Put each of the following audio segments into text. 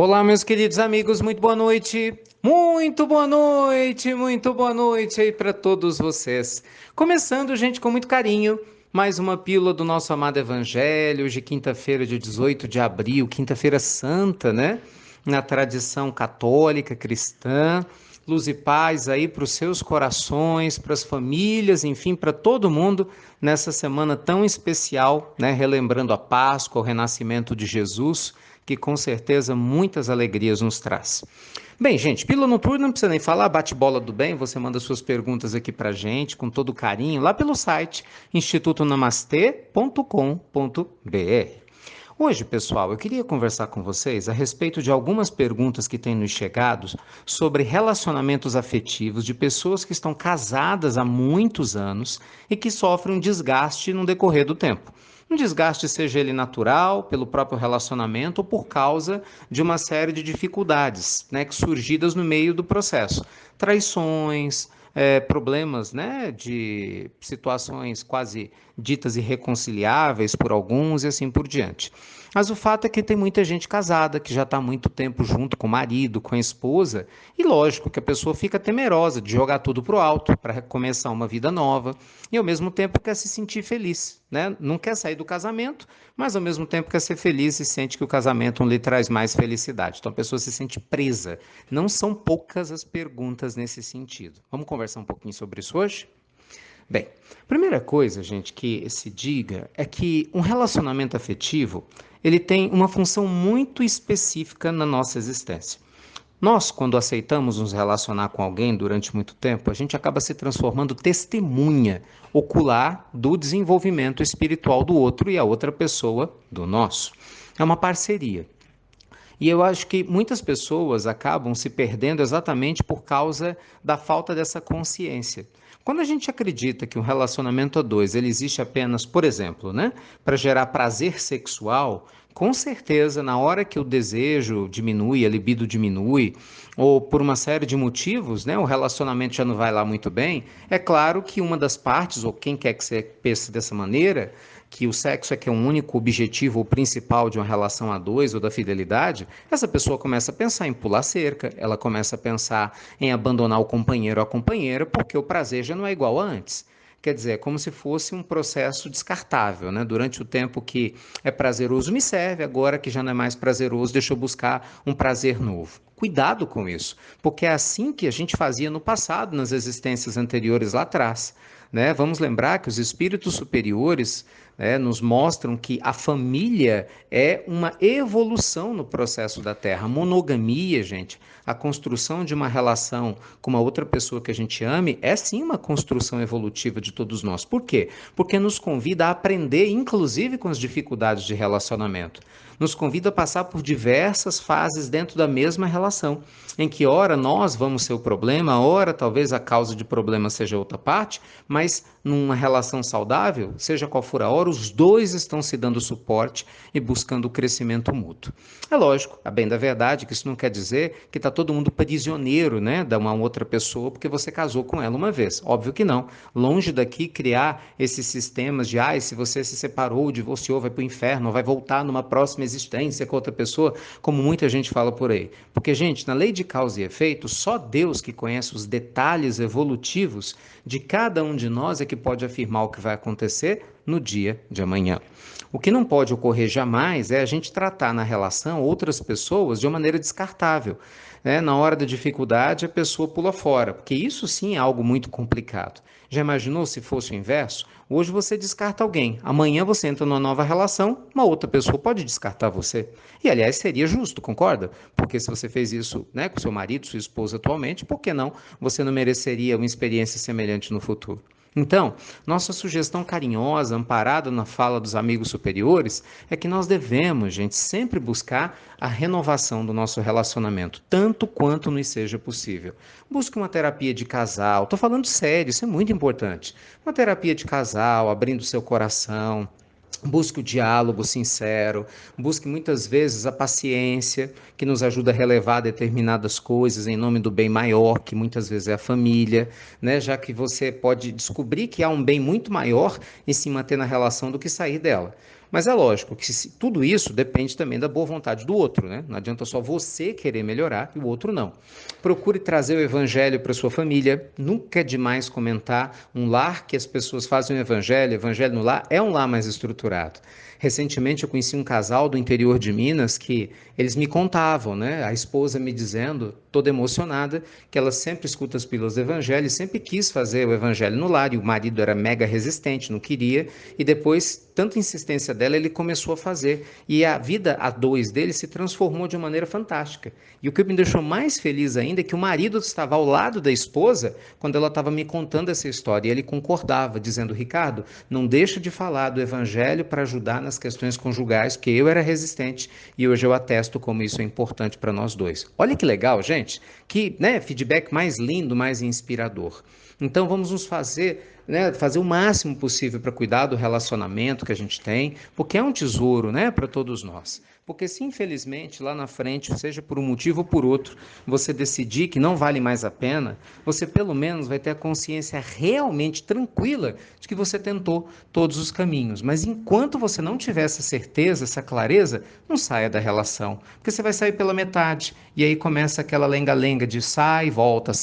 Olá, meus queridos amigos, muito boa noite. Muito boa noite, muito boa noite aí para todos vocês. Começando, gente, com muito carinho, mais uma pílula do nosso amado Evangelho, hoje quinta-feira, dia 18 de abril, quinta-feira santa, né? Na tradição católica, cristã. Luz e paz aí para os seus corações, para as famílias, enfim, para todo mundo nessa semana tão especial, né? Relembrando a Páscoa, o renascimento de Jesus, que com certeza muitas alegrias nos traz. Bem, gente, Pílula Noturna não precisa nem falar, bate-bola do bem, você manda suas perguntas aqui pra gente, com todo carinho, lá pelo site institutonamastê.com.br. Hoje, pessoal, eu queria conversar com vocês a respeito de algumas perguntas que têm nos chegado sobre relacionamentos afetivos de pessoas que estão casadas há muitos anos e que sofrem um desgaste no decorrer do tempo. Um desgaste, seja ele natural, pelo próprio relacionamento ou por causa de uma série de dificuldades, né, que surgidas no meio do processo. Traições, problemas, né, de situações quase ditas irreconciliáveis por alguns e assim por diante. Mas o fato é que tem muita gente casada que já está há muito tempo junto com o marido, com a esposa, e lógico que a pessoa fica temerosa de jogar tudo para o alto para começar uma vida nova e ao mesmo tempo quer se sentir feliz, né? Não quer sair do casamento, mas ao mesmo tempo quer ser feliz e sente que o casamento não lhe traz mais felicidade. Então a pessoa se sente presa. Não são poucas as perguntas nesse sentido. Vamos conversar um pouquinho sobre isso hoje? Bem, primeira coisa, gente, que se diga é que um relacionamento afetivo, ele tem uma função muito específica na nossa existência. Nós, quando aceitamos nos relacionar com alguém durante muito tempo, a gente acaba se transformando testemunha ocular do desenvolvimento espiritual do outro e a outra pessoa do nosso. É uma parceria. E eu acho que muitas pessoas acabam se perdendo exatamente por causa da falta dessa consciência. Quando a gente acredita que um relacionamento a dois ele existe apenas, por exemplo, né, para gerar prazer sexual, com certeza, na hora que o desejo diminui, a libido diminui, ou por uma série de motivos, né, o relacionamento já não vai lá muito bem, é claro que uma das partes, ou quem quer que você pense dessa maneira, que o sexo é que é um único objetivo ou principal de uma relação a dois ou da fidelidade, essa pessoa começa a pensar em pular cerca, ela começa a pensar em abandonar o companheiro ou a companheira, porque o prazer já não é igual a antes. Quer dizer, é como se fosse um processo descartável, né? Durante o tempo que é prazeroso me serve, agora que já não é mais prazeroso, deixa eu buscar um prazer novo. Cuidado com isso, porque é assim que a gente fazia no passado, nas existências anteriores lá atrás. Né? Vamos lembrar que os espíritos superiores, né, nos mostram que a família é uma evolução no processo da Terra. A monogamia, gente, a construção de uma relação com uma outra pessoa que a gente ame, é sim uma construção evolutiva de todos nós. Por quê? Porque nos convida a aprender, inclusive com as dificuldades de relacionamento. Nos convida a passar por diversas fases dentro da mesma relação, em que ora nós vamos ser o problema, ora talvez a causa de problema seja outra parte, mas numa relação saudável, seja qual for a hora, os dois estão se dando suporte e buscando o crescimento mútuo. É lógico, a bem da verdade, que isso não quer dizer que está todo mundo prisioneiro, né, de uma outra pessoa porque você casou com ela uma vez. Óbvio que não. Longe daqui criar esses sistemas de, se você se separou, divorciou, vai para o inferno, vai voltar numa próxima existência com outra pessoa, como muita gente fala por aí. Porque, gente, na lei de causa e efeito, só Deus que conhece os detalhes evolutivos de cada um de nós é que pode afirmar o que vai acontecer no dia de amanhã. O que não pode ocorrer jamais é a gente tratar na relação outras pessoas de uma maneira descartável. Né? Na hora da dificuldade, a pessoa pula fora, porque isso sim é algo muito complicado. Já imaginou se fosse o inverso? Hoje você descarta alguém, amanhã você entra numa nova relação, uma outra pessoa pode descartar você. E aliás, seria justo, concorda? Porque se você fez isso, né, com seu marido, sua esposa atualmente, por que não você não mereceria uma experiência semelhante no futuro? Então, nossa sugestão carinhosa, amparada na fala dos amigos superiores, é que nós devemos, gente, sempre buscar a renovação do nosso relacionamento, tanto quanto nos seja possível. Busque uma terapia de casal, estou falando sério, isso é muito importante. Uma terapia de casal, abrindo seu coração. Busque o diálogo sincero, busque muitas vezes a paciência, que nos ajuda a relevar determinadas coisas em nome do bem maior, que muitas vezes é a família, né? Já que você pode descobrir que há um bem muito maior em se manter na relação do que sair dela. Mas é lógico que tudo isso depende também da boa vontade do outro, né? Não adianta só você querer melhorar e o outro não. Procure trazer o evangelho para sua família. Nunca é demais comentar. Um lar que as pessoas fazem o evangelho no lar, é um lar mais estruturado. Recentemente eu conheci um casal do interior de Minas que eles me contavam, né? A esposa me dizendo, toda emocionada, que ela sempre escuta as pílulas do evangelho e sempre quis fazer o evangelho no lar, e o marido era mega resistente, não queria, e depois, tanta insistência dela, ele começou a fazer. E a vida a dois dele se transformou de uma maneira fantástica. E o que me deixou mais feliz ainda é que o marido estava ao lado da esposa quando ela estava me contando essa história, e ele concordava, dizendo, Ricardo, não deixa de falar do evangelho para ajudar nas questões conjugais, porque eu era resistente e hoje eu atesto como isso é importante para nós dois. Olha que legal, gente, que, né, feedback mais lindo, mais inspirador. Então vamos nos fazer, né, fazer o máximo possível para cuidar do relacionamento que a gente tem, porque é um tesouro, né, para todos nós. Porque se infelizmente lá na frente, seja por um motivo ou por outro, você decidir que não vale mais a pena, você pelo menos vai ter a consciência realmente tranquila de que você tentou todos os caminhos. Mas enquanto você não tiver essa certeza, essa clareza, não saia da relação, porque você vai sair pela metade. E aí começa aquela lenga-lenga de sai, volta,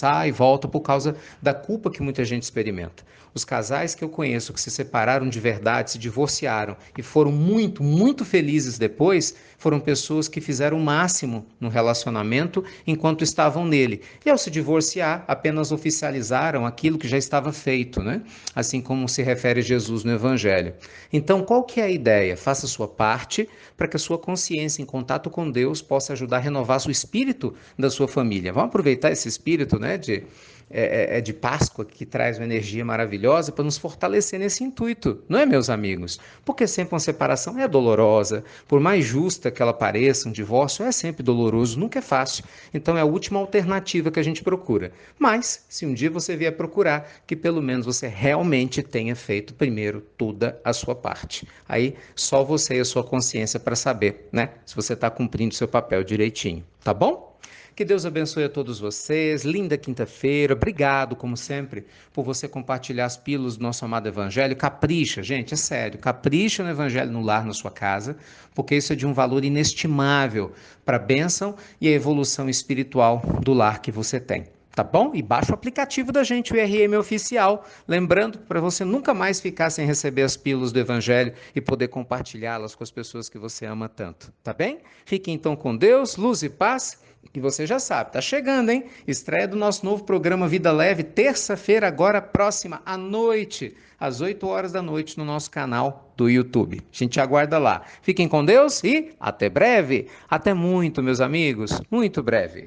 por causa da culpa que muita gente experimenta. Os casais que eu conheço que se separaram de verdade, se divorciaram e foram muito, muito felizes depois, foram pessoas que fizeram o máximo no relacionamento enquanto estavam nele. E ao se divorciar, apenas oficializaram aquilo que já estava feito, né? Assim como se refere Jesus no Evangelho. Então, qual que é a ideia? Faça a sua parte para que a sua consciência em contato com Deus possa ajudar a renovar o espírito da sua família. Vamos aproveitar esse espírito, né, de Páscoa, que traz uma energia maravilhosa para nos fortalecer nesse intuito, não é, meus amigos? Porque sempre uma separação é dolorosa, por mais justa que ela pareça, um divórcio é sempre doloroso, nunca é fácil. Então é a última alternativa que a gente procura. Mas, se um dia você vier procurar, que pelo menos você realmente tenha feito primeiro toda a sua parte. Aí só você e a sua consciência para saber, né, se você está cumprindo seu papel direitinho, tá bom? Que Deus abençoe a todos vocês. Linda quinta-feira. Obrigado, como sempre, por você compartilhar as pílulas do nosso amado Evangelho. Capricha, gente, é sério. Capricha no Evangelho no lar, na sua casa, porque isso é de um valor inestimável para a bênção e a evolução espiritual do lar que você tem. Tá bom? E baixa o aplicativo da gente, o IRM Oficial. Lembrando, para você nunca mais ficar sem receber as pílulas do Evangelho e poder compartilhá-las com as pessoas que você ama tanto. Tá bem? Fique então com Deus, luz e paz. E você já sabe, tá chegando, hein? Estreia do nosso novo programa Vida Leve, terça-feira, agora próxima, à noite, às 8 horas da noite, no nosso canal do YouTube. A gente aguarda lá. Fiquem com Deus e até breve. Até muito, meus amigos. Muito breve.